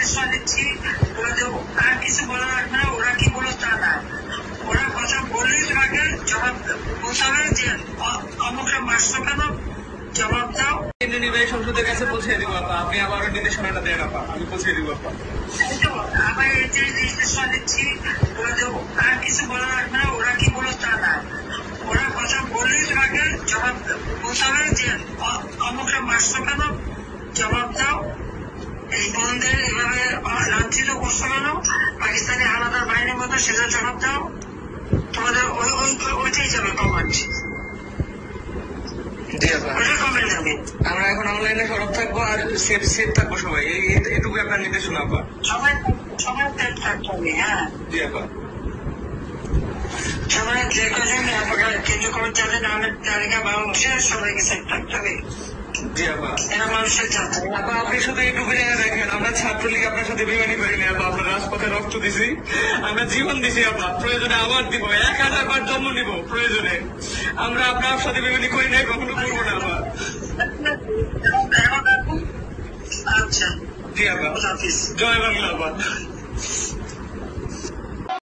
নির্দেশনা দিচ্ছি, আর কিছু বলা লাগবে না। ওরা কি বলো তা না, ওরা কথা বললেই তোমাকে জবাব বলতে হবে যে অমুকটা মারছো কেন, জবাব দাও। নির্বাহী সংসদের কাছে পৌঁছে দিব আপা, আপনি আবার নির্দেশনাটা দেন আপা, আমি পৌঁছে দিব আপা। আবার এই যে নির্দেশনা দিচ্ছি, আর কিছু বলা লাগবে না। ওরা কি বলো তা না, ওরা কথা বললেই তোমাকে জবাব বলতে হবে যে অমুকটা মারছো কেন, জবাব দাও। এই বোনদের এভাবে লাঞ্ছিত করছো কেন, পাকিস্তানি আলাদা বাহিনীর মতো, সেটা জবাব দাও। তোমাদের ওইটাই যাবে কমেন্ট, আমরা এখন অনলাইনে সরব থাকবো আর সেফ থাকবো সবাই, এটুকু আপনার নির্দেশনা আপা। সবাই সেফ থাকতে হবে। হ্যাঁ জি আপা, সবাই যে কজন কেন্দ্র কর্মচারী নামের তালিকা বাংলাদেশে সবাইকে সেফ থাকতে হবে। জি আপা, এরা মানুষের জাতি। আপা আপনি শুধু এইটুকু জেনে রাখেন, আমরা ছাত্রলীগ আপনার সাথে বেমানি করিনি আপা, আমরা রাজপথে রক্ত দিছি, আমরা জীবন দিছি আপা, প্রয়োজনে আবার দিব, 1000 বার জন্ম নিব প্রয়োজনে, আমরা আপনার সাথে বেমানি করি নাই, কখনো করবো না আপা। আচ্ছা জি আপা, জয় বাংলা আপা।